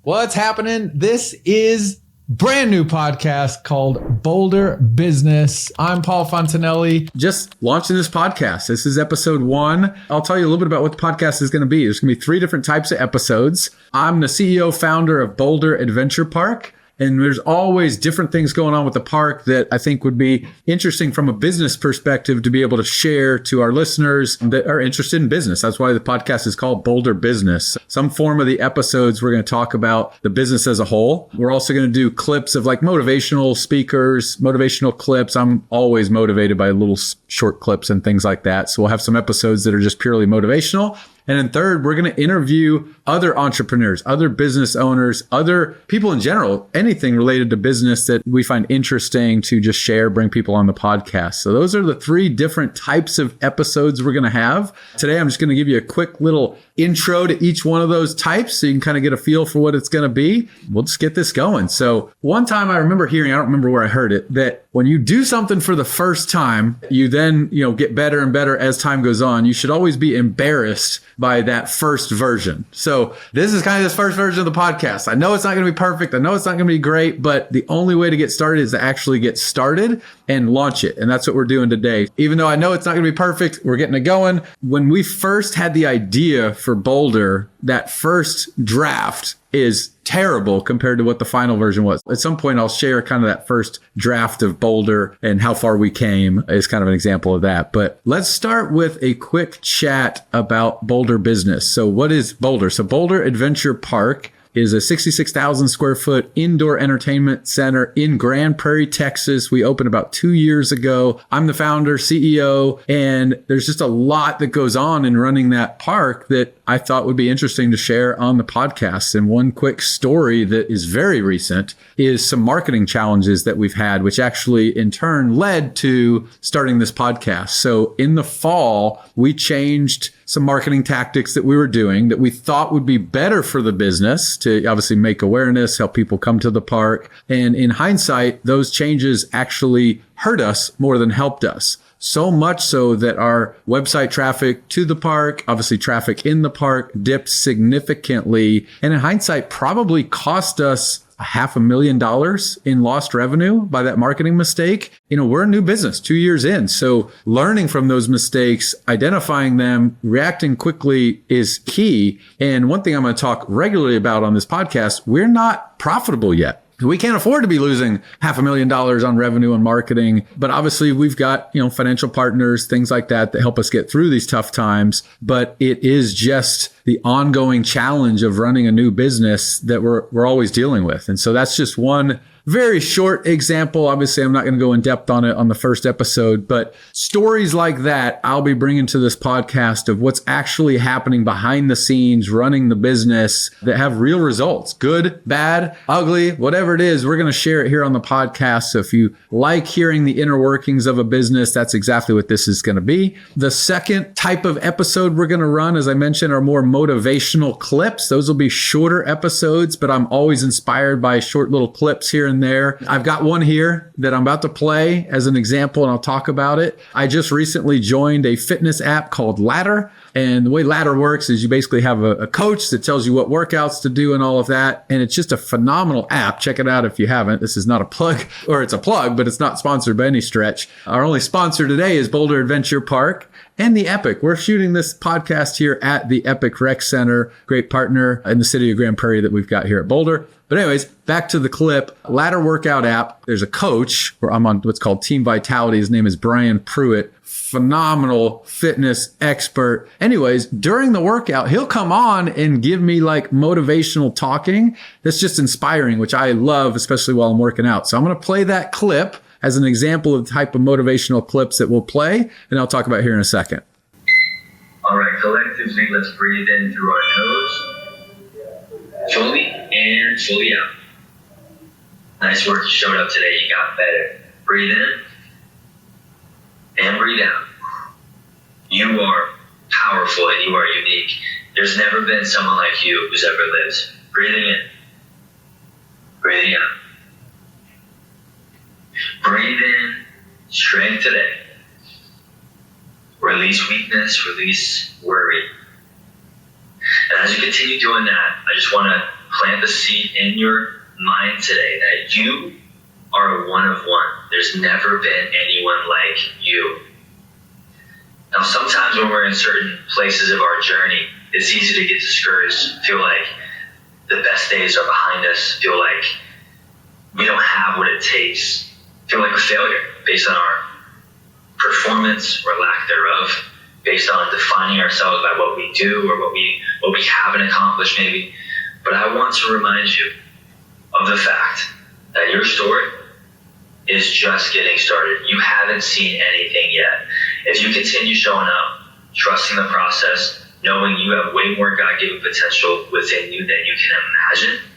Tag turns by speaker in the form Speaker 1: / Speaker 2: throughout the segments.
Speaker 1: What's happening? This is brand new podcast called Bolder Business. I'm Paul Fontanelli. Just launching this podcast. This is episode 1. I'll tell you a little bit about what the podcast is going to be. There's going to be 3 different types of episodes. I'm the CEO founder of Bolder Adventure Park. And there's always different things going on with the park that I think would be interesting from a business perspective to be able to share to our listeners that are interested in business. That's why the podcast is called Bolder Business. Some form of the episodes, we're going to talk about the business as a whole. We're also going to do clips of like motivational speakers, motivational clips. I'm always motivated by little short clips and things like that. So we'll have some episodes that are just purely motivational. And then third, we're going to interview other entrepreneurs, other business owners, other people in general, anything related to business that we find interesting to just share, bring people on the podcast. So those are the 3 different types of episodes we're going to have. Today, I'm just going to give you a quick little intro to each one of those types so you can kind of get a feel for what it's going to be. We'll just get this going. So one time I remember hearing, I don't remember where I heard it, that when you do something for the first time, you then, get better and better as time goes on. You should always be embarrassed by that first version. So this is kind of this first version of the podcast. I know it's not going to be perfect. I know it's not going to be great, but the only way to get started is to actually get started and launch it. And that's what we're doing today. Even though I know it's not going to be perfect, we're getting it going. When we first had the idea for Bolder, that first draft is terrible compared to what the final version was. At some point, I'll share kind of that first draft of Bolder and how far we came is kind of an example of that. But let's start with a quick chat about Bolder Business. So what is Bolder? So Bolder Adventure Park is a 66,000 square foot indoor entertainment center in Grand Prairie, Texas. We opened about 2 years ago. I'm the founder, CEO, and there's just a lot that goes on in running that park that I thought would be interesting to share on the podcast. And one quick story that is very recent is some marketing challenges that we've had, which actually in turn led to starting this podcast. So in the fall, we changed some marketing tactics that we were doing that we thought would be better for the business to obviously make awareness, help people come to the park. And in hindsight, those changes actually hurt us more than helped us. So much so that our website traffic to the park, obviously traffic in the park, dipped significantly. And in hindsight, probably cost us $500,000 in lost revenue by that marketing mistake. We're a new business 2 years in. So learning from those mistakes, identifying them, reacting quickly is key. And one thing I'm going to talk regularly about on this podcast, we're not profitable yet. We can't afford to be losing $500,000 on revenue and marketing, but obviously we've got, financial partners, things like that help us get through these tough times. But it is just the ongoing challenge of running a new business that we're always dealing with. And so that's just one very short example. Obviously, I'm not going to go in depth on it on the first episode, but stories like that I'll be bringing to this podcast of what's actually happening behind the scenes, running the business that have real results, good, bad, ugly, whatever it is. We're going to share it here on the podcast. So if you like hearing the inner workings of a business, that's exactly what this is going to be. The second type of episode we're going to run, as I mentioned, are more motivational clips. Those will be shorter episodes, but I'm always inspired by short little clips here and there. I've got one here that I'm about to play as an example, and I'll talk about it. I just recently joined a fitness app called Ladder. And the way Ladder works is you basically have a coach that tells you what workouts to do and all of that. And it's just a phenomenal app. Check it out if you haven't. This is not a plug, or it's a plug, but it's not sponsored by any stretch. Our only sponsor today is Bolder Adventure Park and the Epic. We're shooting this podcast here at the Epic Rec Center, great partner in the city of Grand Prairie that we've got here at Bolder. But anyways, back to the clip. Ladder workout app. There's a coach where I'm on what's called Team Vitality. His name is Brian Pruitt. Phenomenal fitness expert. Anyways, during the workout, he'll come on and give me like motivational talking. That's just inspiring, which I love, especially while I'm working out. So I'm going to play that clip as an example of the type of motivational clips that we'll play, and I'll talk about here in a second.
Speaker 2: All right, collectively, let's breathe in through our nose, fully, and fully out. Nice work, you showed up today, you got better. Breathe in, and breathe out. You are powerful and you are unique. There's never been someone like you who's ever lived. Breathing in, breathing out. Breathe in strength today. Release weakness, release worry. And as you continue doing that, I just want to plant the seed in your mind today that you are one of one. There's never been anyone like you. Now, sometimes when we're in certain places of our journey, it's easy to get discouraged, feel like the best days are behind us, feel like we don't have what it takes, feel like a failure based on our performance or lack thereof, based on defining ourselves by what we do or what we haven't accomplished maybe. But I want to remind you of the fact that your story is just getting started. You haven't seen anything yet. If you continue showing up, trusting the process, knowing you have way more God-given potential within you than you can imagine,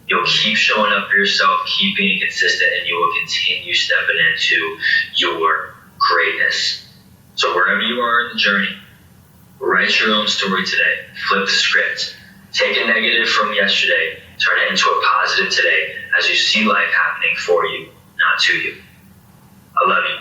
Speaker 2: you'll keep showing up for yourself, keep being consistent, and you will continue stepping into your greatness. So wherever you are in the journey, write your own story today. Flip the script. Take a negative from yesterday, turn it into a positive today as you see life happening for you, not to you. I love you.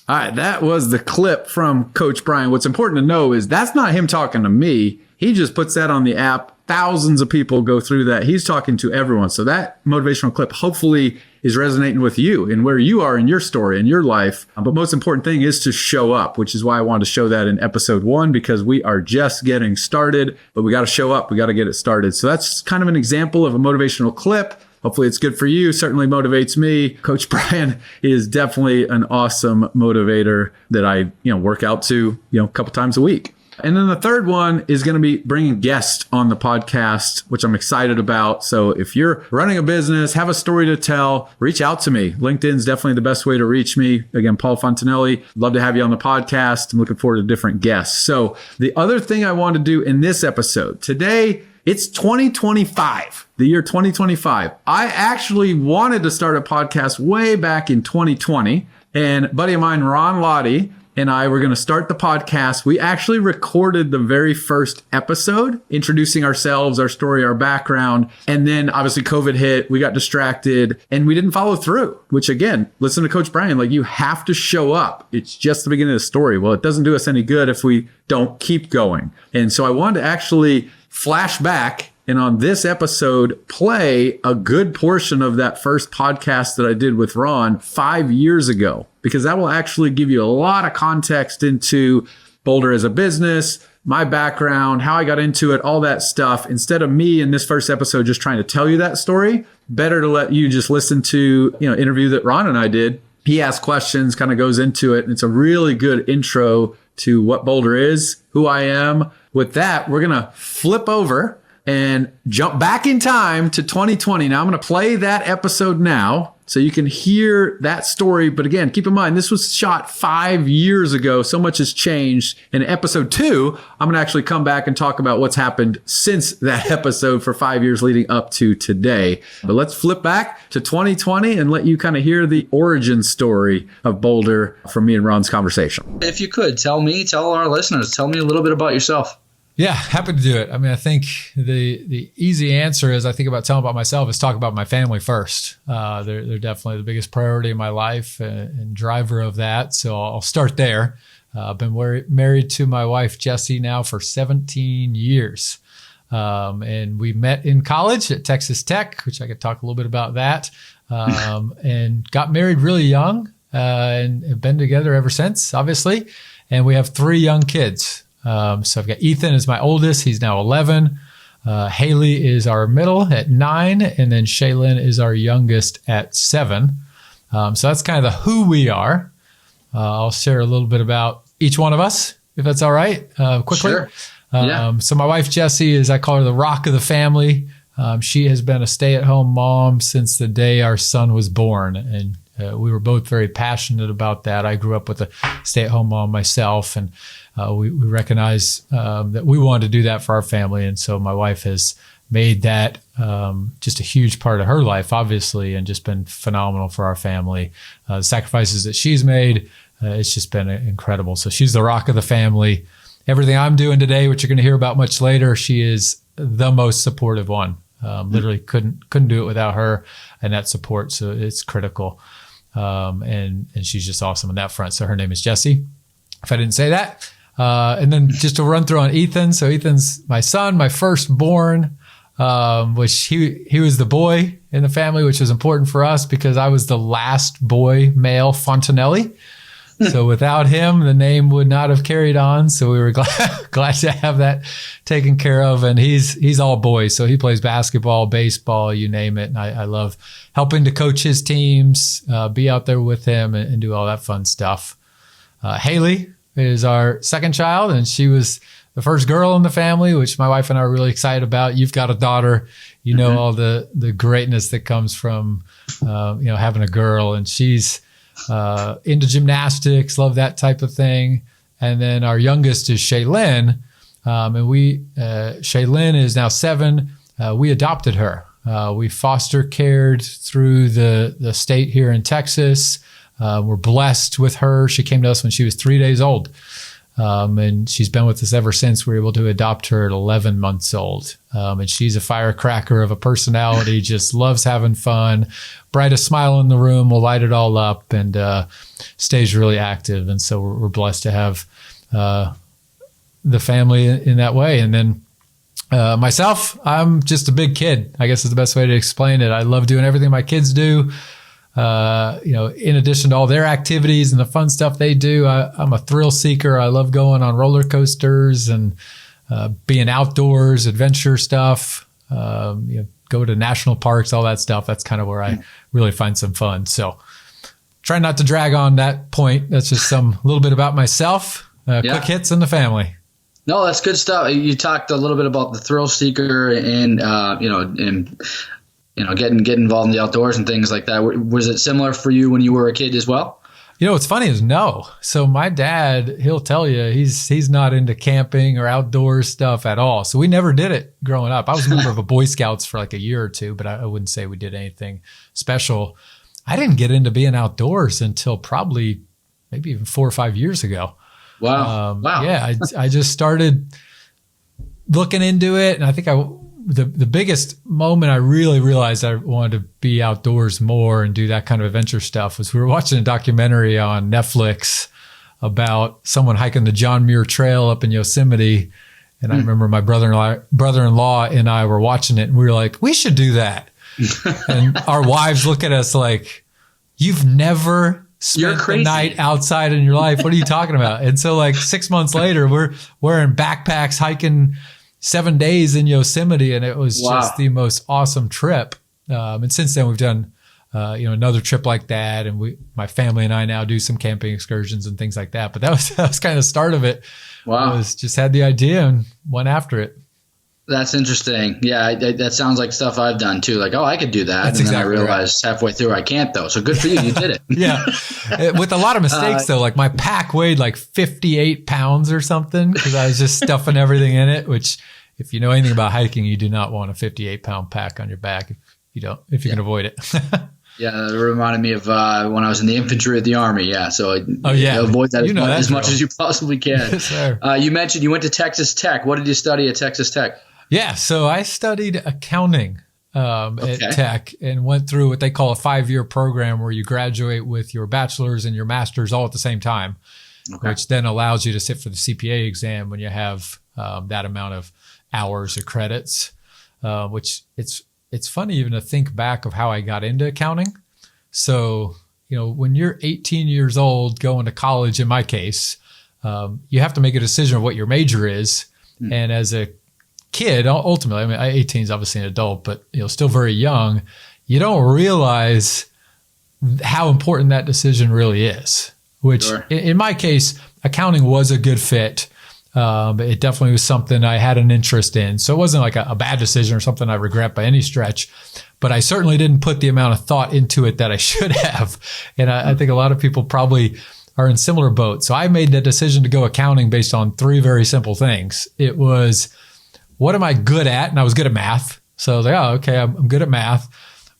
Speaker 1: All right, that was the clip from Coach Brian. What's important to know is that's not him talking to me. He just puts that on the app. Thousands of people go through that. He's talking to everyone. So that motivational clip hopefully is resonating with you and where you are in your story, in your life. But most important thing is to show up, which is why I wanted to show that in episode 1, because we are just getting started, but we got to show up. We got to get it started. So that's kind of an example of a motivational clip. Hopefully it's good for you. Certainly motivates me. Coach Brian is definitely an awesome motivator that I, work out to, a couple times a week. And then the third one is going to be bringing guests on the podcast, which I'm excited about. So if you're running a business, have a story to tell, reach out to me. LinkedIn's definitely the best way to reach me. Again, Paul Fontanelli, love to have you on the podcast. I'm looking forward to different guests. So the other thing I want to do in this episode today, it's 2025, the year 2025. I actually wanted to start a podcast way back in 2020. And a buddy of mine, Ron Lotti, and I were going to start the podcast. We actually recorded the very first episode, introducing ourselves, our story, our background. And then obviously COVID hit, we got distracted and we didn't follow through, which again, listen to Coach Brian, you have to show up. It's just the beginning of the story. Well, it doesn't do us any good if we don't keep going. And so I wanted to actually flash back and on this episode, play a good portion of that first podcast that I did with Ron 5 years ago, because that will actually give you a lot of context into Boulder as a business, my background, how I got into it, all that stuff. Instead of me in this first episode just trying to tell you that story, better to let you just listen to, interview that Ron and I did. He asks questions, kind of goes into it. And it's a really good intro to what Boulder is, who I am. With that, we're going to flip over and jump back in time to 2020. Now I'm going to play that episode now so you can hear that story. But again, keep in mind, this was shot 5 years ago. So much has changed. In episode 2, I'm going to actually come back and talk about what's happened since that episode for 5 years leading up to today. But let's flip back to 2020 and let you kind of hear the origin story of Boulder from me and Ron's conversation.
Speaker 3: If you could, tell our listeners, tell me a little bit about yourself.
Speaker 4: Yeah, happy to do it. I think the easy answer as I think about telling about myself is talk about my family first. They're definitely the biggest priority in my life and driver of that. So I'll start there. I've been married to my wife, Jessie, now for 17 years. And we met in college at Texas Tech, which I could talk a little bit about that, and got married really young and have been together ever since, obviously. And we have 3 young kids. So I've got Ethan is my oldest. He's now 11. Haley is our middle at 9. And then Shaylin is our youngest at 7. So that's kind of the who we are. I'll share a little bit about each one of us, if that's all right, quickly.
Speaker 3: Sure. Yeah.
Speaker 4: So my wife, Jessie, is, I call her the rock of the family. She has been a stay-at-home mom since the day our son was born. And we were both very passionate about that. I grew up with a stay-at-home mom myself, and we recognize that we wanted to do that for our family. And so my wife has made that just a huge part of her life, obviously, and just been phenomenal for our family. The sacrifices that she's made, it's just been incredible. So she's the rock of the family. Everything I'm doing today, which you're going to hear about much later, she is the most supportive one. Literally couldn't do it without her and that support. So it's critical. And she's just awesome on that front. So her name is Jessie, if I didn't say that. And then just to run through on Ethan. So Ethan's my son, my firstborn. which he was the boy in the family, which was important for us because I was the last boy male Fontanelli. So without him, the name would not have carried on. So we were glad to have that taken care of. And he's all boys. So he plays basketball, baseball, you name it. And I love helping to coach his teams, be out there with him and do all that fun stuff. Haley is our second child, and she was the first girl in the family, which my wife and I are really excited about. You've got a daughter, you know, all the greatness that comes from, having a girl, and she's into gymnastics, love that type of thing. And then our youngest is Shaylin. Shaylin is now 7. We adopted her. We foster cared through the state here in Texas. We're blessed with her. She came to us when she was 3 days old. And she's been with us ever since. We were able to adopt her at 11 months old. And she's a firecracker of a personality, just loves having fun, brightest smile in the room, will light it all up, and stays really active. And so we're blessed to have the family in that way. And then myself, I'm just a big kid, I guess is the best way to explain it. I love doing everything my kids do. In addition to all their activities and the fun stuff they do, I'm a thrill seeker. I love going on roller coasters and being outdoors, adventure stuff, go to national parks, all that stuff. That's kind of where I really find some fun. So try not to drag on that point. That's just a little bit about myself, quick hits in the family.
Speaker 3: No, that's good stuff. You talked a little bit about the thrill seeker and getting involved in the outdoors and things like that. Was it similar for you when you were a kid as well?
Speaker 4: What's funny is no. So my dad, he'll tell you he's not into camping or outdoor stuff at all. So we never did it growing up. I was a member of a Boy Scouts for like a year or two, but I wouldn't say we did anything special. I didn't get into being outdoors until probably maybe even 4 or 5 years ago.
Speaker 3: Wow.
Speaker 4: Yeah, I just started looking into it, and I think the biggest moment I really realized I wanted to be outdoors more and do that kind of adventure stuff was we were watching a documentary on Netflix about someone hiking the John Muir Trail up in Yosemite. And I remember my brother-in-law and I were watching it, and we were like, we should do that. And our wives look at us like, you've never spent the night outside in your life. What are you talking about? And so like 6 months later, we're wearing backpacks hiking 7 days in Yosemite, and it was just the most awesome trip. And since then we've done, another trip like that. And my family and I now do some camping excursions and things like that. But that was kind of the start of it. Wow. I just had the idea and went after it.
Speaker 3: That's interesting. Yeah. That sounds like stuff I've done too. Like, I could do that.
Speaker 4: That's
Speaker 3: and then I realized halfway through I can't though. So good for you. You did it.
Speaker 4: Yeah. With a lot of mistakes though, like my pack weighed like 58 pounds or something because I was just stuffing everything in it, which if you know anything about hiking, you do not want a 58-pound pack on your back if you can avoid it.
Speaker 3: Yeah, it reminded me of when I was in the infantry of the Army. Yeah, so avoid that as much as you possibly can.
Speaker 4: Yes, sir.
Speaker 3: You mentioned you went to Texas Tech. What did you study at Texas Tech?
Speaker 4: Yeah, so I studied accounting at Tech and went through what they call a 5-year program where you graduate with your bachelor's and your master's all at the same time, which then allows you to sit for the CPA exam when you have that amount of hours or credits, which it's funny even to think back of how I got into accounting. So, when you're 18 years old going to college, in my case, you have to make a decision of what your major is. And as a kid, ultimately, 18 is obviously an adult, but still very young, you don't realize how important that decision really is, which in my case, accounting was a good fit. It definitely was something I had an interest in. So it wasn't like a bad decision or something I regret by any stretch, but I certainly didn't put the amount of thought into it that I should have. And I think a lot of people probably are in similar boats. So I made the decision to go accounting based on 3 very simple things. It was, what am I good at? And I was good at math. So I was like, I'm good at math.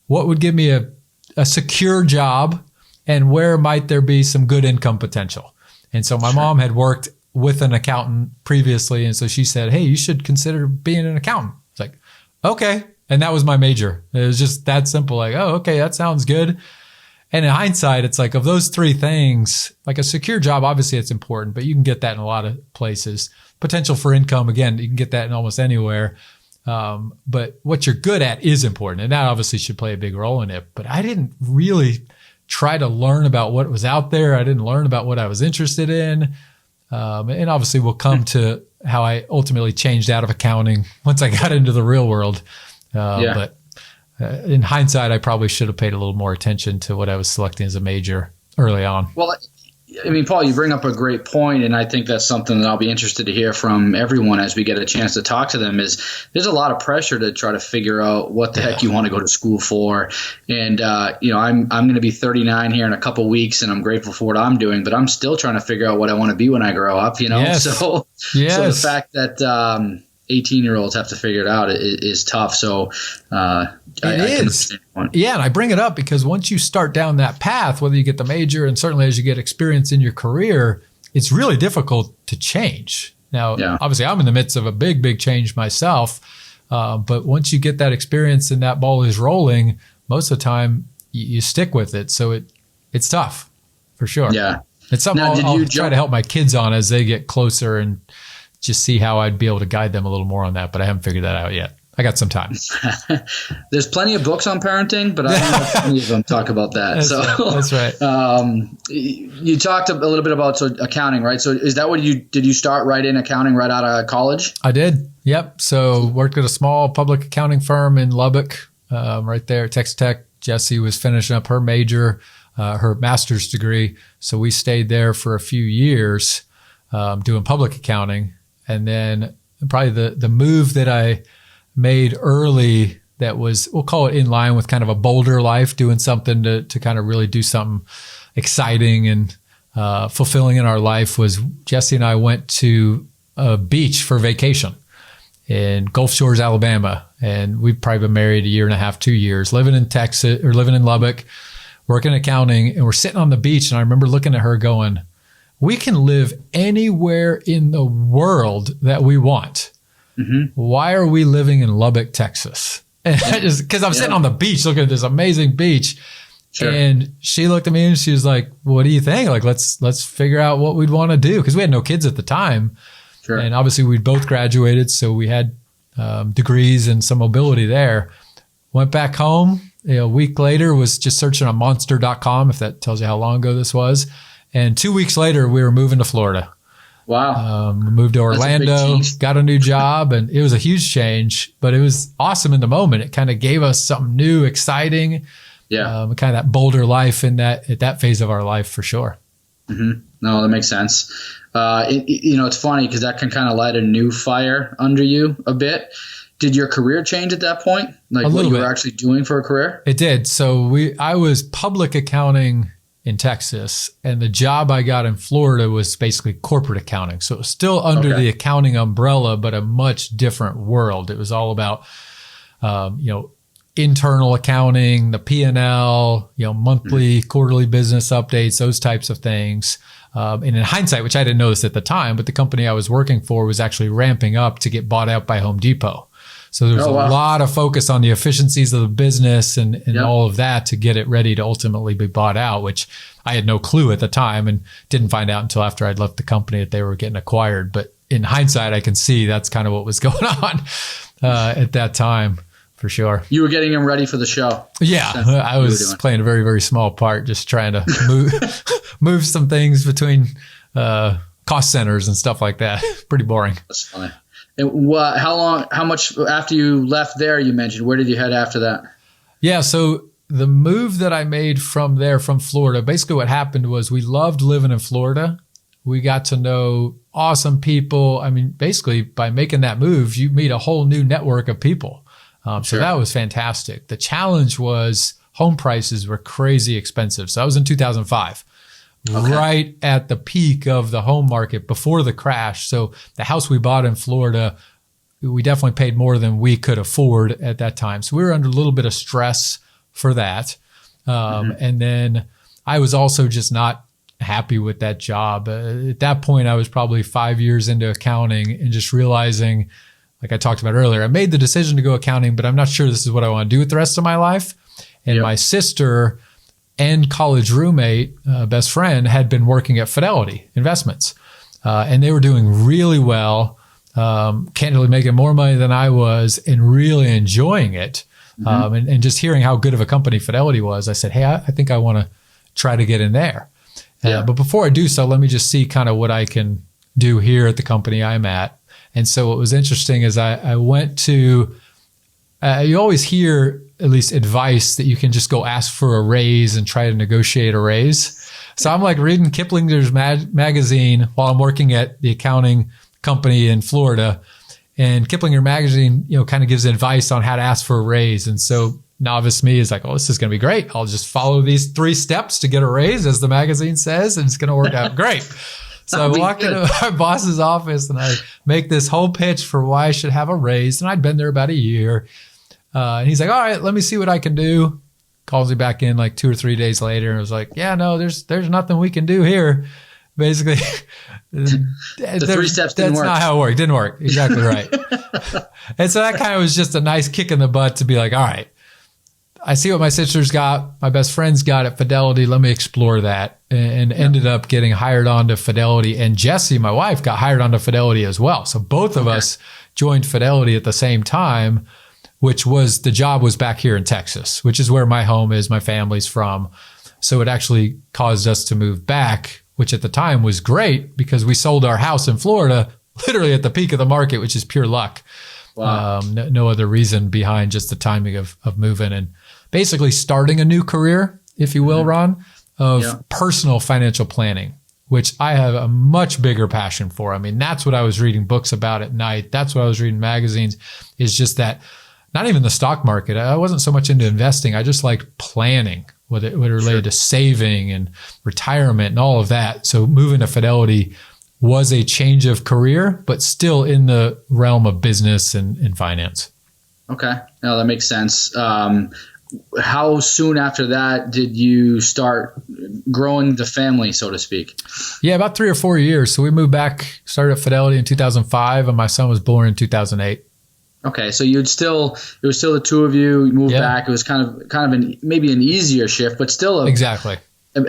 Speaker 4: What would give me a secure job, and where might there be some good income potential? And so my mom had worked with an accountant previously. And so she said, hey, you should consider being an accountant. It's like, okay. And that was my major. It was just that simple. Like, that sounds good. And in hindsight, it's like, of those 3 things, like a secure job, obviously it's important, but you can get that in a lot of places. Potential for income, again, you can get that in almost anywhere. But what you're good at is important. And that obviously should play a big role in it. But I didn't really try to learn about what was out there. I didn't learn about what I was interested in. And obviously we'll come to how I ultimately changed out of accounting once I got into the real world. But in hindsight, I probably should have paid a little more attention to what I was selecting as a major early on.
Speaker 3: Well, I mean, Paul, you bring up a great point, and I think that's something that I'll be interested to hear from everyone as we get a chance to talk to them. Is there's a lot of pressure to try to figure out what the heck you want to go to school for, and I'm going to be 39 here in a couple weeks, and I'm grateful for what I'm doing, but I'm still trying to figure out what I want to be when I grow up. So the fact that 18-year-olds have to figure it out is tough. So
Speaker 4: it is. Yeah, and I bring it up because once you start down that path, whether you get the major and certainly as you get experience in your career, it's really difficult to change. Now, obviously, I'm in the midst of a big, big change myself. But once you get that experience and that ball is rolling, most of the time you stick with it. So it's tough for sure.
Speaker 3: Yeah.
Speaker 4: It's something I'll try to help my kids on as they get closer and just see how I'd be able to guide them a little more on that. But I haven't figured that out yet. I got some time.
Speaker 3: There's plenty of books on parenting, but I don't know if any of them talk about that.
Speaker 4: That's right.
Speaker 3: You talked a little bit about accounting, right? So is that what did you start right in accounting right out of college?
Speaker 4: I did. Yep. So worked at a small public accounting firm in Lubbock, right there at Texas Tech. Jessie was finishing up her major, her master's degree. So we stayed there for a few years doing public accounting. And then probably the move that I made early that was, we'll call it in line with kind of a bolder life, doing something to kind of really do something exciting and fulfilling in our life, was Jessie and I went to a beach for vacation in Gulf Shores, Alabama. And we've probably been married 1.5 to 2 years, living in Lubbock, working in accounting. And we're sitting on the beach. And I remember looking at her going, we can live anywhere in the world that we want. Mm-hmm. Why are we living in Lubbock, Texas? Because I'm sitting on the beach looking at this amazing beach. Sure. And she looked at me and she was like, what do you think? Like, let's figure out what we'd want to do. Because we had no kids at the time. Sure. And obviously we'd both graduated. So we had degrees and some mobility there. Went back home. A week later was just searching on monster.com, if that tells you how long ago this was. And 2 weeks later, we were moving to Florida.
Speaker 3: Wow.
Speaker 4: Moved to Orlando, got a new job, and it was a huge change, but it was awesome in the moment. It kind of gave us something new, exciting, kind of that bolder life at that phase of our life for sure.
Speaker 3: Mm-hmm. No, that makes sense. It's funny because that can kind of light a new fire under you a bit. Did your career change at that point? Like what you were actually doing for a career?
Speaker 4: It did. So I was public accounting in Texas, and the job I got in Florida was basically corporate accounting. So it was still under the accounting umbrella, but a much different world. It was all about, internal accounting, the P&L, monthly, quarterly business updates, those types of things. And in hindsight, which I didn't notice at the time, but the company I was working for was actually ramping up to get bought out by Home Depot. So there was a lot of focus on the efficiencies of the business and all of that to get it ready to ultimately be bought out, which I had no clue at the time and didn't find out until after I'd left the company that they were getting acquired. But in hindsight, I can see that's kind of what was going on at that time for sure.
Speaker 3: You were getting them ready for the show.
Speaker 4: Yeah, I was playing a very, very small part, just trying to move some things between cost centers and stuff like that. Pretty boring.
Speaker 3: That's funny. And how much after you left there, you mentioned, where did you head after that? Yeah.
Speaker 4: So the move that I made from Florida, basically what happened was we loved living in Florida. We got to know awesome people. I mean, basically by making that move, you meet a whole new network of people. So that was fantastic. The challenge was home prices were crazy expensive. So that was in 2005. Right at the peak of the home market before the crash. So the house we bought in Florida, we definitely paid more than we could afford at that time. So we were under a little bit of stress for that. And then I was also just not happy with that job. At that point, I was probably 5 years into accounting and just realizing, like I talked about earlier, I made the decision to go accounting, but I'm not sure this is what I want to do with the rest of my life. And my sister and college roommate, best friend, had been working at Fidelity Investments. And they were doing really well. candidly making more money than I was and really enjoying it. And just hearing how good of a company Fidelity was, I said, hey, I think I want to try to get in there. But before I do so, let me just see kind of what I can do here at the company I'm at. And so what was interesting is I went to, you always hear at least advice that you can just go ask for a raise and try to negotiate a raise. So I'm like reading Kiplinger's magazine while I'm working at the accounting company in Florida. And Kiplinger magazine, kind of gives advice on how to ask for a raise. And so novice me is like, oh, this is going to be great. I'll just follow these 3 steps to get a raise, as the magazine says, and it's going to work out great. So I walk into my boss's office and I make this whole pitch for why I should have a raise. And I'd been there about a year. And he's like, all right, let me see what I can do. Calls me back in like 2 or 3 days later. And I was like, yeah, no, there's nothing we can do here. Basically,
Speaker 3: the 3 steps didn't work.
Speaker 4: That's not how it worked. Didn't work. Exactly right. And so that kind of was just a nice kick in the butt to be like, all right, I see what my sister's got, my best friend's got at Fidelity. Let me explore that. And ended up getting hired onto Fidelity. And Jessie, my wife, got hired onto Fidelity as well. So both of us joined Fidelity at the same time, which was, the job was back here in Texas, which is where my home is, my family's from. So it actually caused us to move back, which at the time was great because we sold our house in Florida literally at the peak of the market, which is pure luck. Wow. No other reason behind just the timing of moving and basically starting a new career, if you will, Ron, of personal financial planning, which I have a much bigger passion for. I mean, that's what I was reading books about at night. That's what I was reading magazines, is just that, not even the stock market. I wasn't so much into investing. I just liked planning, what it related to saving and retirement and all of that. So moving to Fidelity was a change of career, but still in the realm of business and finance. Okay.
Speaker 3: No, that makes sense. How soon after that did you start growing the family, so to speak?
Speaker 4: Yeah, about 3 or 4 years. So we moved back, started at Fidelity in 2005, and my son was born in 2008.
Speaker 3: Okay, so it was still the two of you. You moved back. It was kind of maybe an easier shift, but still
Speaker 4: exactly.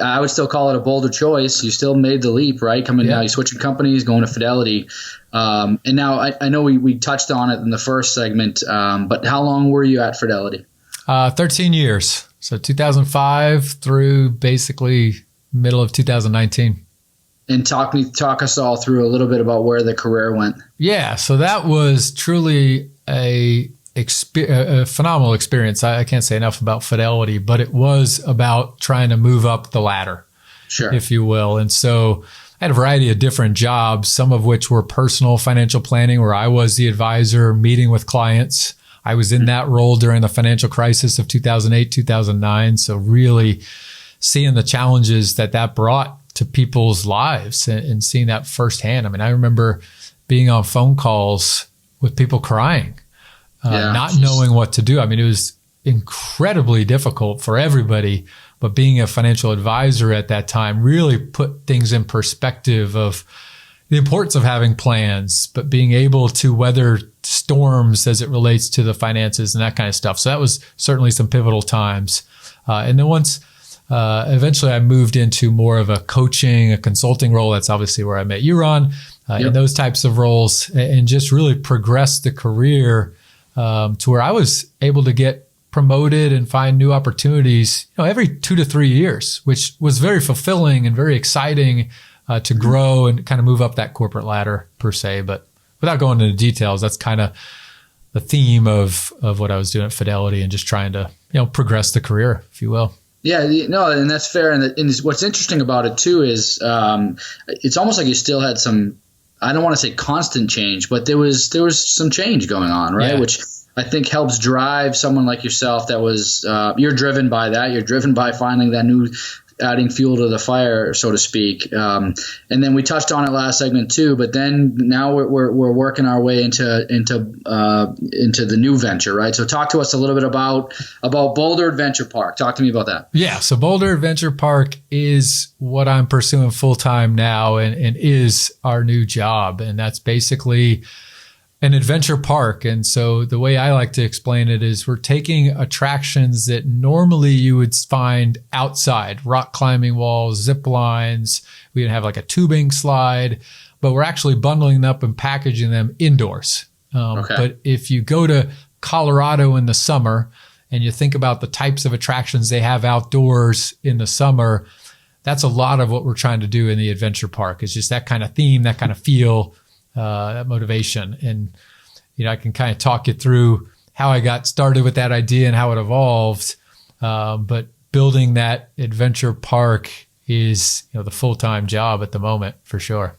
Speaker 3: I would still call it a bolder choice. You still made the leap, right? Now, you're switching companies, going to Fidelity, and now I know we touched on it in the first segment, but how long were you at Fidelity?
Speaker 4: 13 years. So 2005 through basically middle of 2019.
Speaker 3: And talk us all through a little bit about where the career went. Yeah,
Speaker 4: so that was truly a phenomenal experience. I can't say enough about Fidelity, but it was about trying to move up the ladder, if you will. And so I had a variety of different jobs, some of which were personal financial planning, where I was the advisor meeting with clients. I was in that role during the financial crisis of 2008, 2009. So really seeing the challenges that brought to people's lives and seeing that firsthand. I mean, I remember being on phone calls with people crying, not knowing what to do. I mean, it was incredibly difficult for everybody, but being a financial advisor at that time really put things in perspective of the importance of having plans, but being able to weather storms as it relates to the finances and that kind of stuff. So that was certainly some pivotal times. And then once eventually I moved into more of a coaching, a consulting role. That's obviously where I met you, Ron, in those types of roles, and just really progressed the career to where I was able to get promoted and find new opportunities, every 2 to 3 years, which was very fulfilling and very exciting to grow and kind of move up that corporate ladder per se. But without going into details, that's kind of the theme of what I was doing at Fidelity and just trying to, progress the career, if you will.
Speaker 3: Yeah, no, and that's fair. And what's interesting about it too is it's almost like you still had some, I don't want to say constant change, but there was some change going on, right? Yeah. Which I think helps drive someone like yourself that was, you're driven by that. You're driven by finding that new, adding fuel to the fire, so to speak. And then we touched on it last segment too, but then now we're working our way into the new venture, right? So talk to us a little bit about Boulder Adventure Park. Talk to me about that.
Speaker 4: Yeah. So Boulder Adventure Park is what I'm pursuing full time now and is our new job. And that's basically an adventure park. And so the way I like to explain it is we're taking attractions that normally you would find outside, rock climbing walls, zip lines. We have like a tubing slide, but we're actually bundling them up and packaging them indoors. But if you go to Colorado in the summer and you think about the types of attractions they have outdoors in the summer, that's a lot of what we're trying to do in the adventure park. It's just that kind of theme, that kind of feel, that motivation. And, I can kind of talk you through how I got started with that idea and how it evolved. But building that adventure park is, the full-time job at the moment for sure.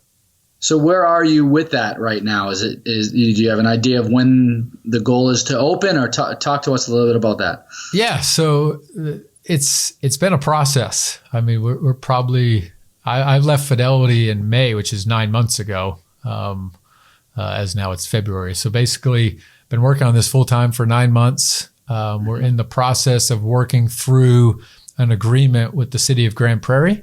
Speaker 3: So where are you with that right now? Do you have an idea of when the goal is to open, or talk to us a little bit about that? Yeah.
Speaker 4: So it's been a process. I mean, we're probably, I left Fidelity in May, which is 9 months ago. As now it's February. So basically been working on this full time for 9 months. We're in the process of working through an agreement with the city of Grand Prairie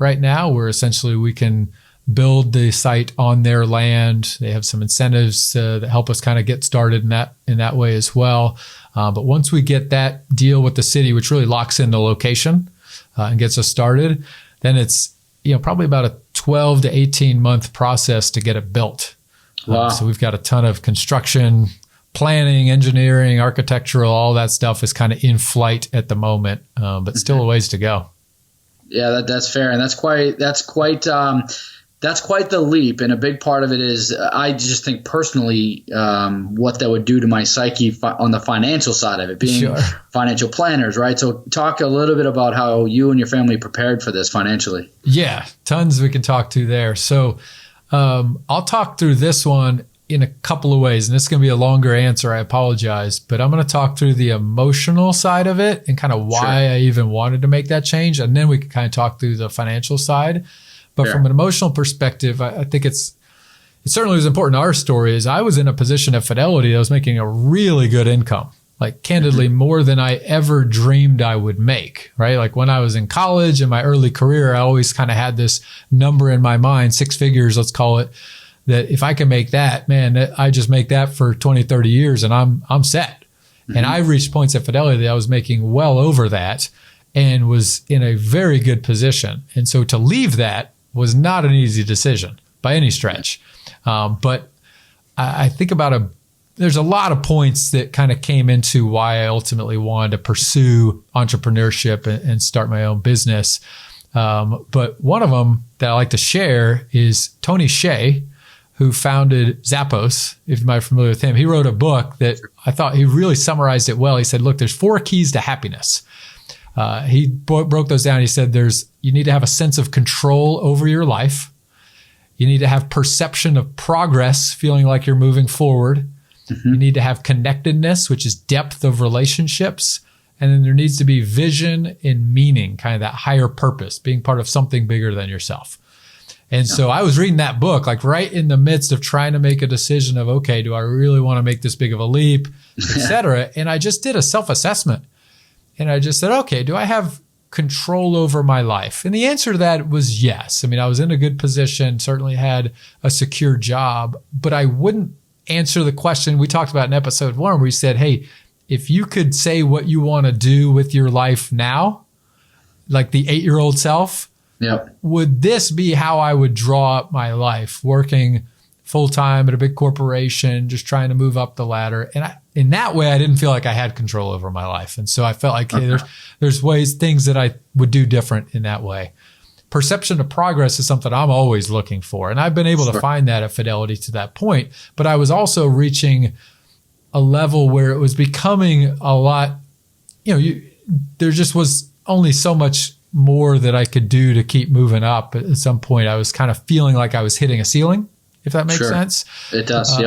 Speaker 4: right now, where essentially we can build the site on their land. They have some incentives that help us kind of get started in that way as well. But once we get that deal with the city, which really locks in the location and gets us started, then it's probably about a 12 to 18 month process to get it built.
Speaker 3: Wow.
Speaker 4: So we've got a ton of construction, planning, engineering, architectural, all that stuff is kind of in flight at the moment, but still a ways to go.
Speaker 3: Yeah, that's fair, and that's quite the leap. And a big part of it is, I just think personally, what that would do to my psyche on the financial side of it, being financial planners, right? So talk a little bit about how you and your family prepared for this financially.
Speaker 4: Yeah, tons we can talk to there. So I'll talk through this one in a couple of ways, and this is going to be a longer answer. I apologize, but I'm going to talk through the emotional side of it and kind of why I even wanted to make that change. And then we can kind of talk through the financial side. But from an emotional perspective, I think it certainly was important to our story. Is I was in a position at Fidelity that was making a really good income, like candidly more than I ever dreamed I would make, right? Like when I was in college in my early career, I always kind of had this number in my mind, 6 figures, let's call it, that if I can make that, man, I just make that for 20, 30 years and I'm set. And I reached points at Fidelity that I was making well over that and was in a very good position. And so to leave that was not an easy decision by any stretch. But I think there's a lot of points that kind of came into why I ultimately wanted to pursue entrepreneurship and start my own business. But one of them that I like to share is Tony Hsieh, who founded Zappos. If you might be familiar with him, he wrote a book that I thought he really summarized it well. He said, look, there's 4 keys to happiness. He broke those down. He said you need to have a sense of control over your life. You need to have perception of progress, feeling like you're moving forward. You need to have connectedness, which is depth of relationships. And then there needs to be vision and meaning, kind of that higher purpose, being part of something bigger than yourself. And so I was reading that book, like right in the midst of trying to make a decision of, okay, do I really want to make this big of a leap, et cetera? And I just did a self-assessment. And I just said, okay, do I have control over my life? And the answer to that was yes. I mean, I was in a good position, certainly had a secure job, but I wouldn't answer the question we talked about in episode 1, where we said, hey, if you could say what you want to do with your life now, like the 8-year-old self, would this be how I would draw up my life, working full-time at a big corporation, just trying to move up the ladder? And in that way, I didn't feel like I had control over my life. And so I felt like, hey, there's things that I would do different in that way. Perception of progress is something I'm always looking for. And I've been able to find that at Fidelity to that point. But I was also reaching a level where it was becoming a lot, there just was only so much more that I could do to keep moving up. At some point, I was kind of feeling like I was hitting a ceiling, if that makes sense.
Speaker 3: It does,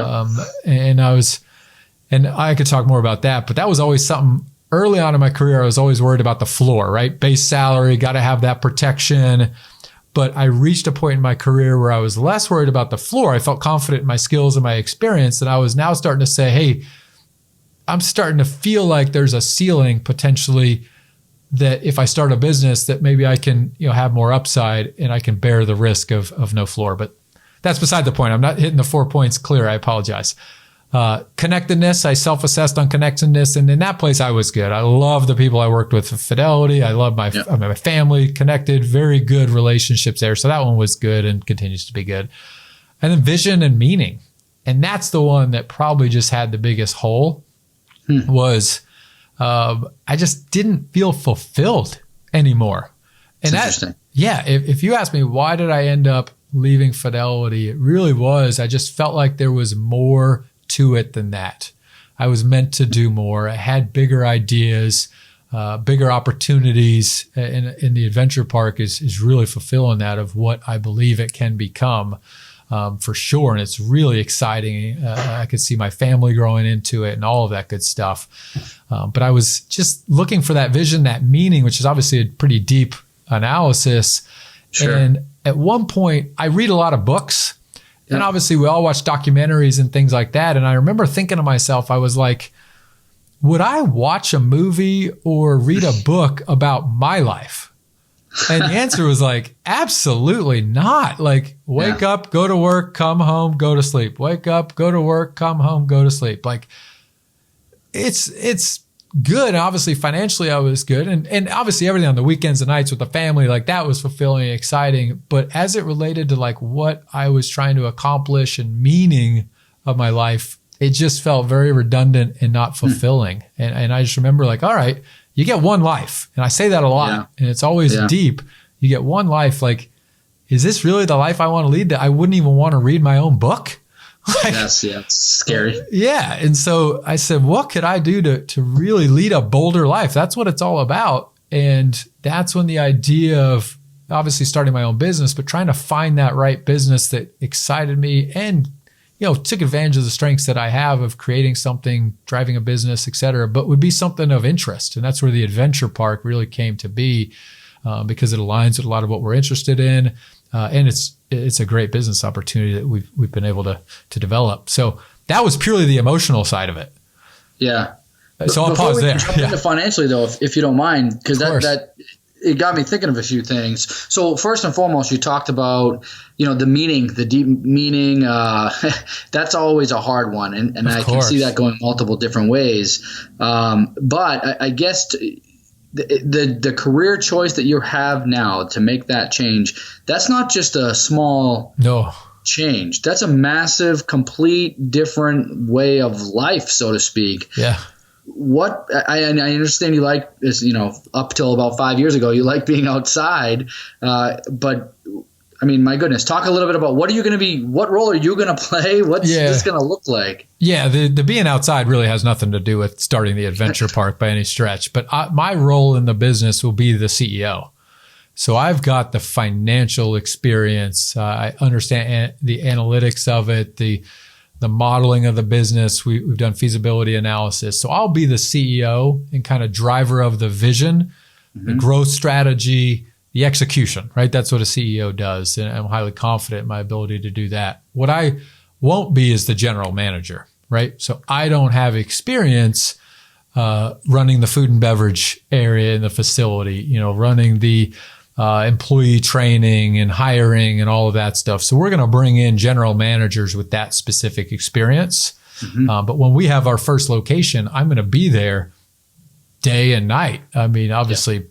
Speaker 4: And I could talk more about that, but that was always something early on in my career. I was always worried about the floor, right? Base salary, got to have that protection. But I reached a point in my career where I was less worried about the floor. I felt confident in my skills and my experience. And I was now starting to say, hey, I'm starting to feel like there's a ceiling potentially, that if I start a business that maybe I can, have more upside and I can bear the risk of no floor. But that's beside the point. I'm not hitting the 4 points clear. I apologize. Connectedness, I self-assessed on connectedness. And in that place, I was good. I love the people I worked with at Fidelity. I love my family, connected, very good relationships there. So that one was good and continues to be good. And then vision and meaning. And that's the one that probably just had the biggest hole was I just didn't feel fulfilled anymore. And
Speaker 3: that's interesting.
Speaker 4: If you ask me, why did I end up leaving Fidelity? It really was, I just felt like there was more to it than that. I was meant to do more. I had bigger ideas, bigger opportunities, and the adventure park is really fulfilling that of what I believe it can become. For sure. And it's really exciting. I could see my family growing into it and all of that good stuff. But I was just looking for that vision, that meaning, which is obviously a pretty deep analysis. Sure. And at one point, I read a lot of books. Yeah. And obviously, we all watch documentaries and things like that. And I remember thinking to myself, I was like, would I watch a movie or read a book about my life? And the answer was like, absolutely not. Like, wake up, go to work, come home, go to sleep. Wake up, go to work, come home, go to sleep. Like, it's good. Obviously, financially, I was good. And obviously, everything on the weekends and nights with the family, like that was fulfilling and exciting. But as it related to like what I was trying to accomplish and meaning of my life, it just felt very redundant and not fulfilling. And I just remember like, all right, you get one life. And I say that a lot, and it's always deep. You get one life. Like, is this really the life I want to lead? That I wouldn't even want to read my own book? Like,
Speaker 3: yes, it's scary.
Speaker 4: Yeah. And so I said, what could I do to really lead a bolder life? That's what it's all about. And that's when the idea of obviously starting my own business, but trying to find that right business that excited me and took advantage of the strengths that I have of creating something, driving a business, et cetera, but would be something of interest. And that's where the adventure park really came to be because it aligns with a lot of what we're interested in. And it's a great business opportunity that we've been able to develop. So that was purely the emotional side of it.
Speaker 3: Yeah.
Speaker 4: So I'll pause there.
Speaker 3: Jump into financially though, if you don't mind, because that it got me thinking of a few things. So first and foremost, you talked about, the meaning, the deep meaning. That's always a hard one. And I can see that going multiple different ways. But I guess the career choice that you have now to make that change, that's not just a small change. That's a massive, complete different way of life, so to speak.
Speaker 4: Yeah.
Speaker 3: What I understand you like is, up till about 5 years ago, you like being outside. But I mean, my goodness, talk a little bit about what role are you going to play? What's this going to look like? Yeah.
Speaker 4: The being outside really has nothing to do with starting the adventure park by any stretch, but my role in the business will be the CEO. So I've got the financial experience. I understand the analytics of it, the modeling of the business. We've done feasibility analysis. So I'll be the CEO and kind of driver of the vision, the growth strategy, the execution, right? That's what a CEO does. And I'm highly confident in my ability to do that. What I won't be is the general manager, right? So I don't have experience running the food and beverage area in the facility, running the employee training and hiring and all of that stuff. So we're going to bring in general managers with that specific experience. But when we have our first location, I'm going to be there day and night. I mean, obviously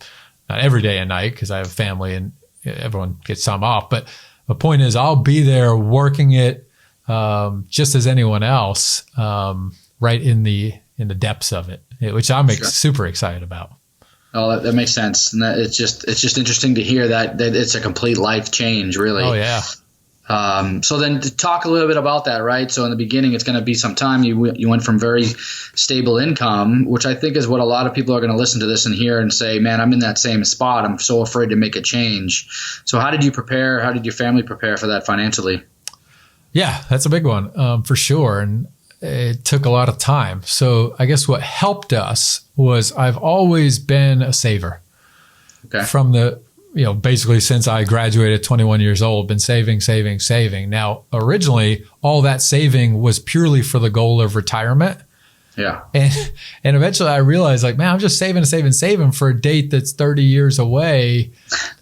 Speaker 4: not every day and night because I have a family and everyone gets time off. But the point is I'll be there working it just as anyone else, right in the depths of it, which I'm super excited about.
Speaker 3: Oh, that makes sense. And it's just interesting to hear that it's a complete life change, really.
Speaker 4: Oh, yeah.
Speaker 3: So then to talk a little bit about that, right? So in the beginning, it's going to be some time. You went from very stable income, which I think is what a lot of people are going to listen to this and hear and say, man, I'm in that same spot. I'm so afraid to make a change. So how did you prepare? How did your family prepare for that financially?
Speaker 4: Yeah, that's a big one for sure. And it took a lot of time. So I guess what helped us was I've always been a saver. Okay. From basically since I graduated 21 years old, been saving. Now, originally, all that saving was purely for the goal of retirement.
Speaker 3: Yeah.
Speaker 4: And eventually I realized like, man, I'm just saving for a date that's 30 years away.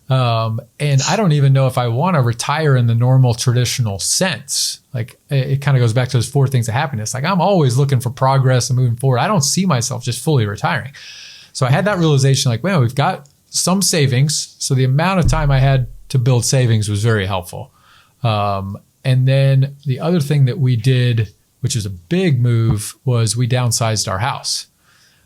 Speaker 4: And I don't even know if I want to retire in the normal traditional sense. Like it kind of goes back to those 4 things of happiness. Like I'm always looking for progress and moving forward. I don't see myself just fully retiring. So I had that realization like, man, we've got some savings. So the amount of time I had to build savings was very helpful. And And then the other thing that we did, which was a big move, was we downsized our house.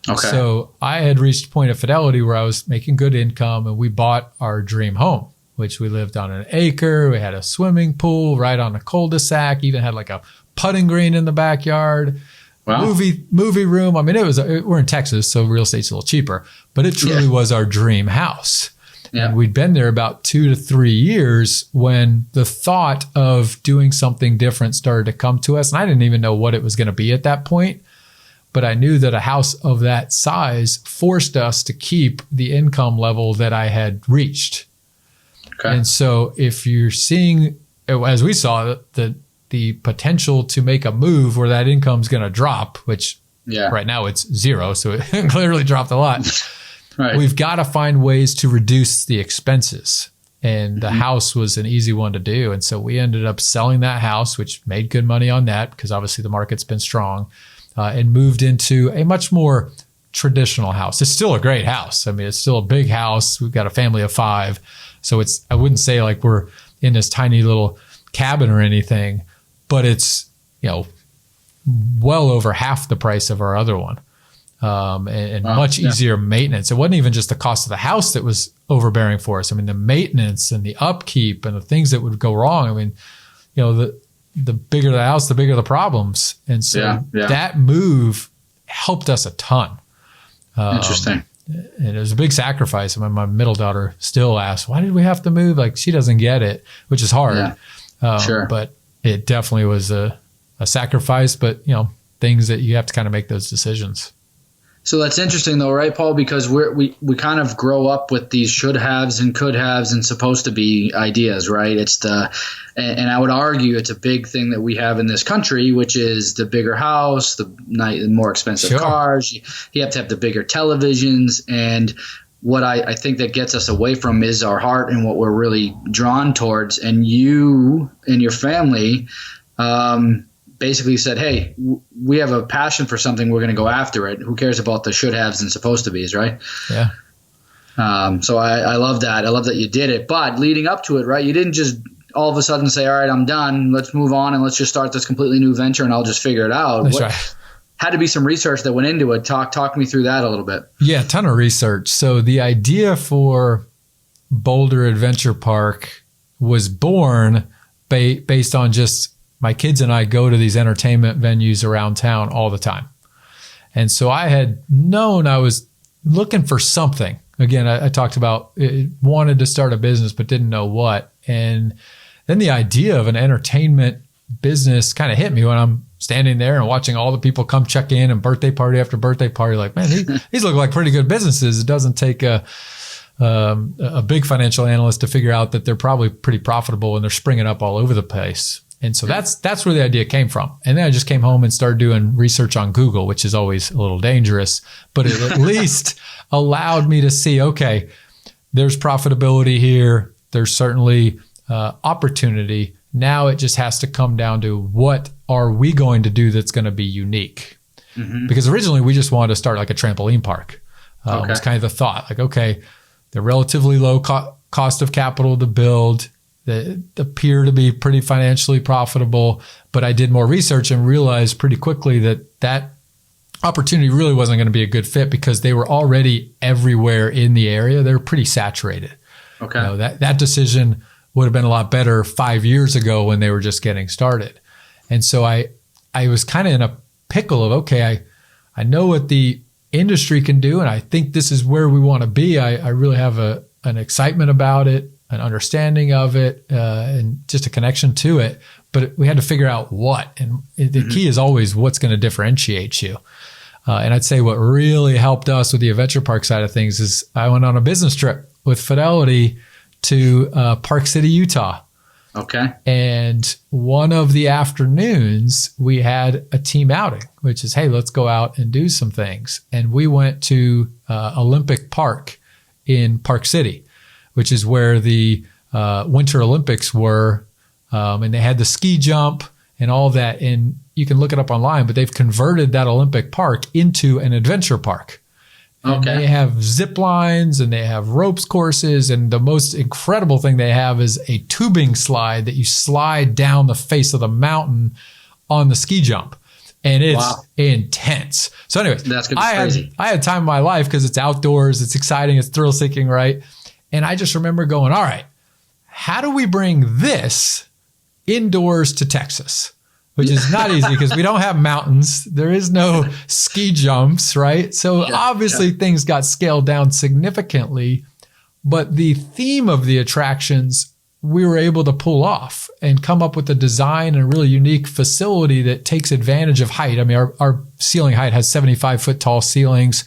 Speaker 3: Okay.
Speaker 4: So I had reached a point of fidelity where I was making good income, and we bought our dream home, which we lived on an acre. We had a swimming pool right on a cul-de-sac, even had like a putting green in the backyard.
Speaker 3: Wow.
Speaker 4: Movie room. I mean, we're in Texas, so real estate's a little cheaper, but it truly was our dream house. Yeah. And we'd been there about 2 to 3 years when the thought of doing something different started to come to us. And I didn't even know what it was going to be at that point. But I knew that a house of that size forced us to keep the income level that I had reached. Okay. And so if you're seeing, as we saw, the potential to make a move where that income's going to drop, which right now it's zero, so it clearly dropped a lot. Right. We've got to find ways to reduce the expenses. And the house was an easy one to do. And so we ended up selling that house, which made good money on that because obviously the market's been strong. And moved into a much more traditional house. It's still a great house. I mean, it's still a big house. We've got a family of 5. So I wouldn't say like we're in this tiny little cabin or anything, but it's, well over half the price of our other one. And much easier maintenance. It wasn't even just the cost of the house that was overbearing for us. I mean, the maintenance and the upkeep and the things that would go wrong. I mean, the bigger the house, the bigger the problems. And so that move helped us a ton.
Speaker 3: Interesting.
Speaker 4: And it was a big sacrifice. I mean, my middle daughter still asks, why did we have to move? Like, she doesn't get it, which is hard. Yeah. Sure. But it definitely was a sacrifice, but, things that you have to kind of make those decisions.
Speaker 3: So that's interesting though, right, Paul? Because we kind of grow up with these should haves and could haves and supposed to be ideas, right? And I would argue it's a big thing that we have in this country, which is the bigger house, the more expensive cars. You have to have the bigger televisions. And what I think that gets us away from is our heart and what we're really drawn towards. And you and your family basically said, hey, we have a passion for something. We're going to go after it. Who cares about the should haves and supposed to be's, right?
Speaker 4: Yeah.
Speaker 3: So I love that. I love that you did it. But leading up to it, right, you didn't just all of a sudden say, all right, I'm done. Let's move on and let's just start this completely new venture and I'll just figure it out.
Speaker 4: That's right.
Speaker 3: Had to be some research that went into it. Talk me through that a little bit.
Speaker 4: Yeah, a ton of research. So the idea for Boulder Adventure Park was born based on just my kids and I go to these entertainment venues around town all the time. And so I had known I was looking for something. Again, I talked about wanted to start a business, but didn't know what. And then the idea of an entertainment business kind of hit me when I'm standing there and watching all the people come check in and birthday party after birthday party. Like, man, these look like pretty good businesses. It doesn't take a big financial analyst to figure out that they're probably pretty profitable and they're springing up all over the place. And so that's where the idea came from. And then I just came home and started doing research on Google, which is always a little dangerous, but it at least allowed me to see, okay, there's profitability here. There's certainly opportunity. Now it just has to come down to what are we going to do that's going to be unique? Mm-hmm. Because originally we just wanted to start like a trampoline park. It was kind of the thought, like, okay, they're relatively low cost of capital to build. They appear to be pretty financially profitable, but I did more research and realized pretty quickly that opportunity really wasn't going to be a good fit because they were already everywhere in the area. They were pretty saturated. Okay. That decision would have been a lot better 5 years ago when they were just getting started. And so I was kind of in a pickle of, okay, I know what the industry can do, and I think this is where we want to be. I really have an excitement about it, an understanding of it, and just a connection to it. But we had to figure out what. And the key is always what's going to differentiate you. And I'd say what really helped us with the adventure park side of things is I went on a business trip with Fidelity to Park City, Utah.
Speaker 3: Okay.
Speaker 4: And one of the afternoons, we had a team outing, which is, hey, let's go out and do some things. And we went to Olympic Park in Park City, which is where the Winter Olympics were. And they had the ski jump and all that. And you can look it up online, but they've converted that Olympic Park into an adventure park. And they have zip lines and they have ropes courses. And the most incredible thing they have is a tubing slide that you slide down the face of the mountain on the ski jump. And it's intense. So anyways,
Speaker 3: that's gonna be crazy.
Speaker 4: I had time in my life because it's outdoors, it's exciting, it's thrill seeking, right? And I just remember going, all right, how do we bring this indoors to Texas? Which is not easy because we don't have mountains. There is no ski jumps, right? So obviously things got scaled down significantly, but the theme of the attractions we were able to pull off and come up with a design and really unique facility that takes advantage of height. I mean, our ceiling height has 75-foot tall ceilings.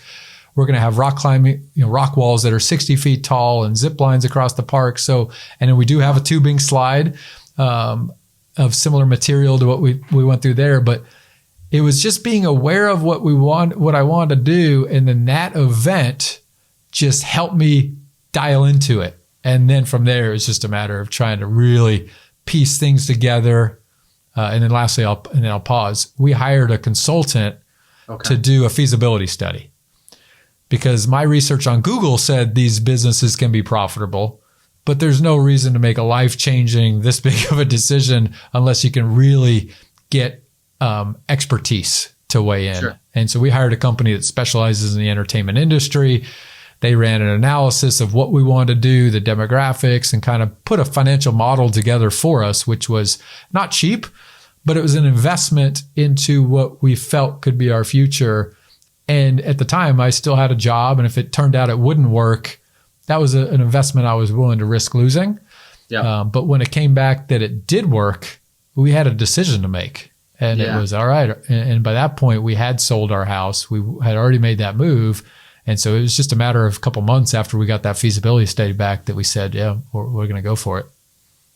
Speaker 4: We're going to have rock climbing, rock walls that are 60 feet tall and zip lines across the park. So, and then we do have a tubing slide of similar material to what we went through there. But it was just being aware of what I wanted to do. And then that event just helped me dial into it. And then from there, it's just a matter of trying to really piece things together. And then lastly, I'll pause. We hired a consultant to do a feasibility study because my research on Google said these businesses can be profitable, but there's no reason to make a life-changing, this big of a decision unless you can really get expertise to weigh in. Sure. And so we hired a company that specializes in the entertainment industry. They ran an analysis of what we wanted to do, the demographics, and kind of put a financial model together for us, which was not cheap, but it was an investment into what we felt could be our future. And at the time, I still had a job. And if it turned out it wouldn't work, that was an investment I was willing to risk losing. Yeah. But when it came back that it did work, we had a decision to make. And it was all right. And by that point, we had sold our house. We had already made that move. And so it was just a matter of a couple months after we got that feasibility study back that we said, we're going to go for it.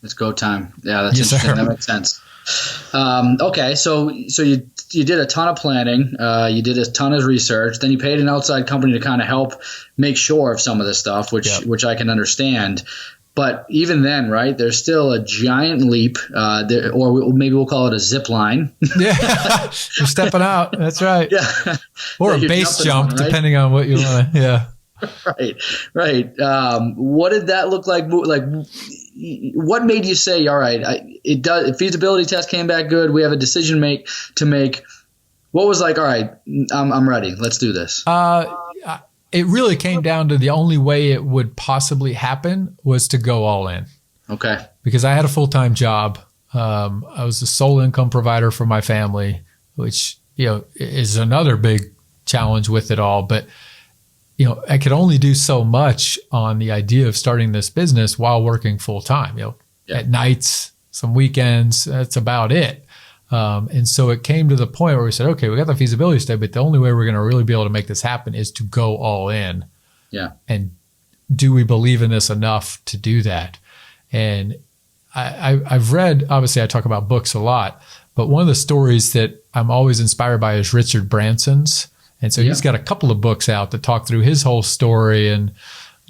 Speaker 3: It's go time. Yeah, that's interesting. Sir. That makes sense. Okay, so you did a ton of planning. You did a ton of research. Then you paid an outside company to kind of help make sure of some of this stuff, which I can understand. But even then, right, there's still a giant leap, or maybe we'll call it a zip line.
Speaker 4: Yeah, you're stepping out. That's right.
Speaker 3: Yeah,
Speaker 4: or a base jump, right? Depending on what you want to. Yeah.
Speaker 3: Right. What did that look like? Like, what made you say, all right, feasibility test came back good. We have a decision to make. What was like, all right, I'm ready. Let's do this.
Speaker 4: It really came down to the only way it would possibly happen was to go all in.
Speaker 3: Okay.
Speaker 4: Because I had a full-time job. I was the sole income provider for my family, which, is another big challenge with it all. But, I could only do so much on the idea of starting this business while working full-time, at nights, some weekends, that's about it. And so it came to the point where we said, okay, we got the feasibility study, but the only way we're going to really be able to make this happen is to go all in.
Speaker 3: Yeah.
Speaker 4: And do we believe in this enough to do that? And I've read, obviously I talk about books a lot, but one of the stories that I'm always inspired by is Richard Branson's. And so he's got a couple of books out that talk through his whole story and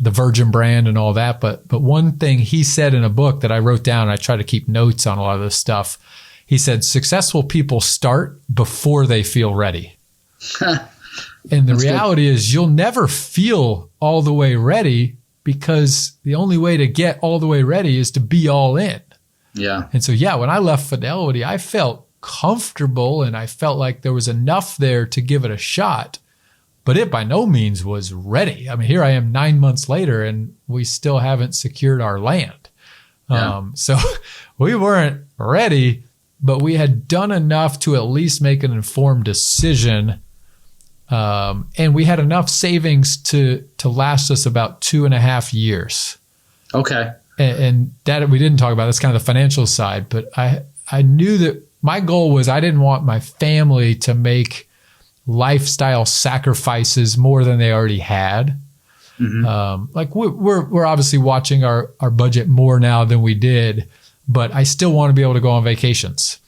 Speaker 4: the Virgin brand and all that. But one thing he said in a book that I wrote down, and I try to keep notes on a lot of this stuff. He said, successful people start before they feel ready. And the reality is you'll never feel all the way ready because the only way to get all the way ready is to be all in.
Speaker 3: Yeah.
Speaker 4: And so, when I left Fidelity, I felt comfortable and I felt like there was enough there to give it a shot, but it by no means was ready. I mean, here I am 9 months later and we still haven't secured our land. Yeah. So we weren't ready, but we had done enough to at least make an informed decision. And we had enough savings to last us about 2.5 years.
Speaker 3: Okay.
Speaker 4: And that we didn't talk about. That's kind of the financial side. But I knew that my goal was I didn't want my family to make lifestyle sacrifices more than they already had. Mm-hmm. Like we're obviously watching our budget more now than we did, but I still want to be able to go on vacations.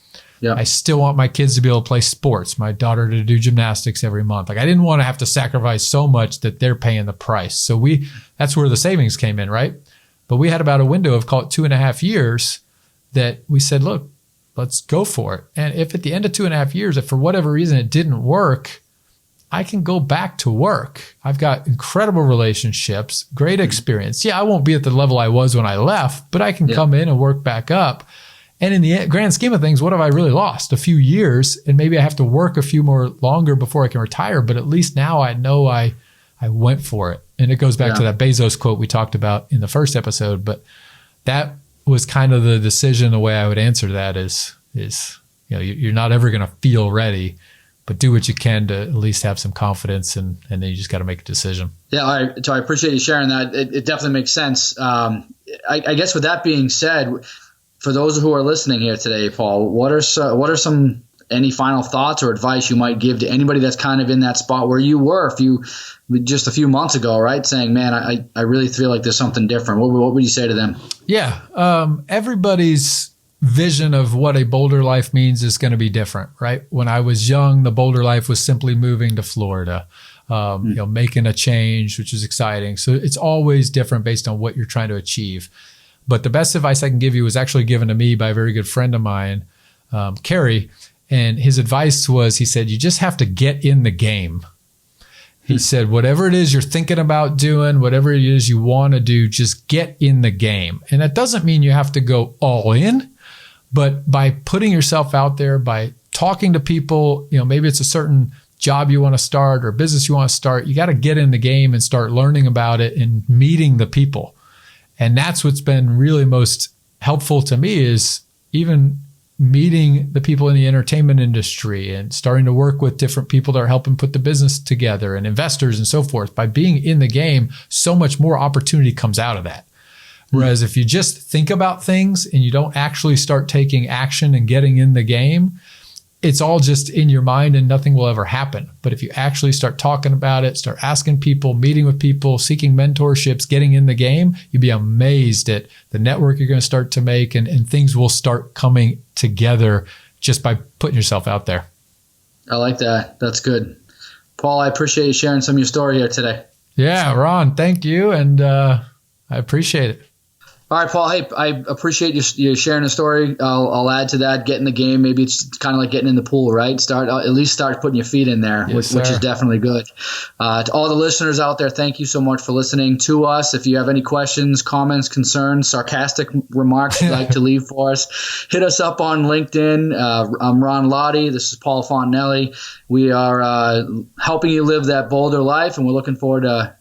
Speaker 4: Yeah. I still want my kids to be able to play sports, my daughter to do gymnastics every month. Like I didn't want to have to sacrifice so much that they're paying the price. So that's where the savings came in, right? But we had about a window of, call it 2.5 years, that we said, look, let's go for it. And if at the end of 2.5 years, if for whatever reason it didn't work, I can go back to work. I've got incredible relationships, great experience. Yeah, I won't be at the level I was when I left, but I can come in and work back up. And in the grand scheme of things, what have I really lost? A few years, and maybe I have to work a few more longer before I can retire. But at least now I know I went for it. And it goes back to that Bezos quote we talked about in the first episode. But that was kind of the decision. The way I would answer that is you're not ever going to feel ready, but do what you can to at least have some confidence, and then you just got to make a decision. Yeah,
Speaker 3: so I appreciate you sharing that. It definitely makes sense. I guess with that being said, for those who are listening here today, Paul, what are some any final thoughts or advice you might give to anybody that's kind of in that spot where you were just a few months ago, right? Saying, man, I really feel like there's something different. What would you say to them?
Speaker 4: Yeah, everybody's vision of what a Boulder life means is going to be different, right? When I was young, the Boulder life was simply moving to Florida, making a change, which is exciting. So it's always different based on what you're trying to achieve. But the best advice I can give you was actually given to me by a very good friend of mine, Kerry. And his advice was, he said, you just have to get in the game. He said, whatever it is you're thinking about doing, whatever it is you want to do, just get in the game. And that doesn't mean you have to go all in, but by putting yourself out there, by talking to people, maybe it's a certain job you want to start or business you want to start, you got to get in the game and start learning about it and meeting the people. And that's what's been really most helpful to me, is even meeting the people in the entertainment industry and starting to work with different people that are helping put the business together and investors and so forth. By being in the game, so much more opportunity comes out of that. Whereas if you just think about things and you don't actually start taking action and getting in the game, it's all just in your mind and nothing will ever happen. But if you actually start talking about it, start asking people, meeting with people, seeking mentorships, getting in the game, you'd be amazed at the network you're going to start to make, and things will start coming together just by putting yourself out there.
Speaker 3: I like that. That's good. Paul, I appreciate you sharing some of your story here today.
Speaker 4: Yeah, Ron, thank you. And I appreciate it.
Speaker 3: All right, Paul. Hey, I appreciate you sharing the story. I'll add to that. Get in the game. Maybe it's kind of like getting in the pool, right? At least start putting your feet in there,
Speaker 4: yes,
Speaker 3: which is definitely good. To all the listeners out there, thank you so much for listening to us. If you have any questions, comments, concerns, sarcastic remarks you'd like to leave for us, hit us up on LinkedIn. I'm Ron Lotti. This is Paul Fontanelli. We are helping you live that Boulder life, and we're looking forward to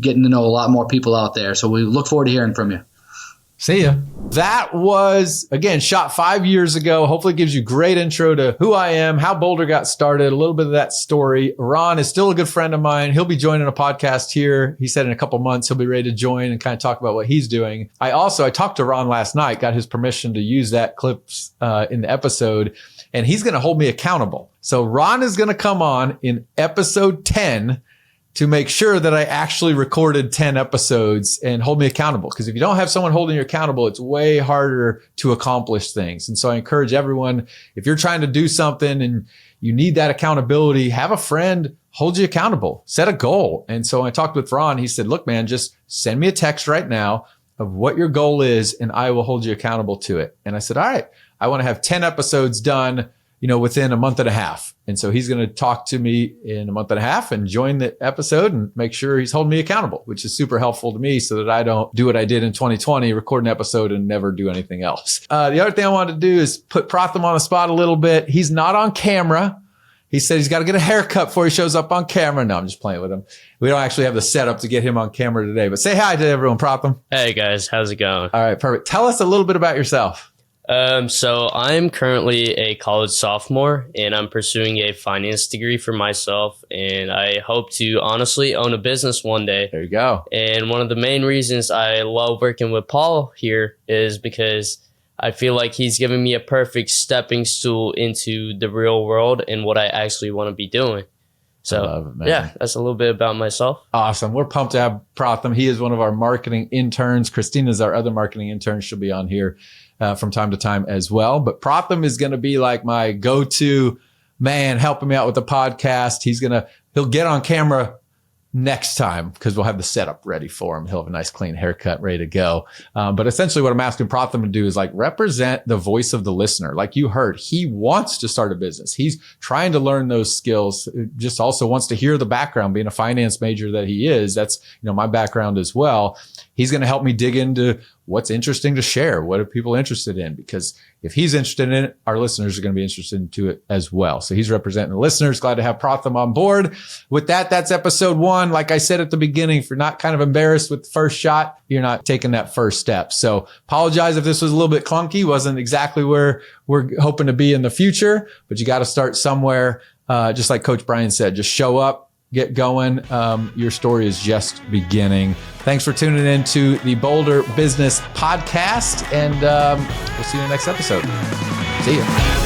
Speaker 3: getting to know a lot more people out there. So we look forward to hearing from you.
Speaker 4: See ya.
Speaker 1: That was, again, shot 5 years ago. Hopefully it gives you a great intro to who I am, how Boulder got started, a little bit of that story. Ron is still a good friend of mine. He'll be joining a podcast here. He said in a couple months he'll be ready to join and kind of talk about what he's doing. I talked to Ron last night, got his permission to use that clips in the episode, and he's going to hold me accountable. So Ron is going to come on in episode 10 to make sure that I actually recorded 10 episodes and hold me accountable. Because if you don't have someone holding you accountable, it's way harder to accomplish things. And so I encourage everyone, if you're trying to do something and you need that accountability, have a friend hold you accountable, set a goal. And so when I talked with Ron, he said, look, man, just send me a text right now of what your goal is, and I will hold you accountable to it. And I said, all right, I want to have 10 episodes done, within a month and a half. And so he's going to talk to me in a month and a half and join the episode and make sure he's holding me accountable, which is super helpful to me so that I don't do what I did in 2020, record an episode and never do anything else. The other thing I wanted to do is put Pratham on the spot a little bit. He's not on camera. He said he's got to get a haircut before he shows up on camera. No, I'm just playing with him. We don't actually have the setup to get him on camera today, but say hi to everyone, Pratham.
Speaker 5: Hey guys, how's it going?
Speaker 1: All right, perfect. Tell us a little bit about yourself.
Speaker 5: So I'm currently a college sophomore, and I'm pursuing a finance degree for myself, and I hope to honestly own a business one day.
Speaker 1: There you go.
Speaker 5: And one of the main reasons I love working with Paul here is because I feel like he's giving me a perfect stepping stool into the real world and what I actually want to be doing. So,
Speaker 1: I love it, man.
Speaker 5: Yeah, that's a little bit about myself.
Speaker 1: Awesome. We're pumped to have Pratham. He is one of our marketing interns. Christina's our other marketing intern. She'll be on here from time to time as well. But Pratham is going to be like my go-to man, helping me out with the podcast. He'll get on camera next time because we'll have the setup ready for him. He'll have a nice clean haircut ready to go. But essentially what I'm asking Pratham to do is like represent the voice of the listener. Like you heard, he wants to start a business. He's trying to learn those skills, just also wants to hear the background, being a finance major that he is. That's, my background as well. He's going to help me dig into what's interesting to share. What are people interested in? Because if he's interested in it, our listeners are going to be interested into it as well. So he's representing the listeners. Glad to have Pratham on board. With that, that's episode 1. Like I said at the beginning, if you're not kind of embarrassed with the first shot, you're not taking that first step. So apologize if this was a little bit clunky, wasn't exactly where we're hoping to be in the future, but you got to start somewhere. Just like Coach Brian said, just show up, get going. Your story is just beginning. Thanks for tuning in to the Bolder Business Podcast, and we'll see you in the next episode. See you.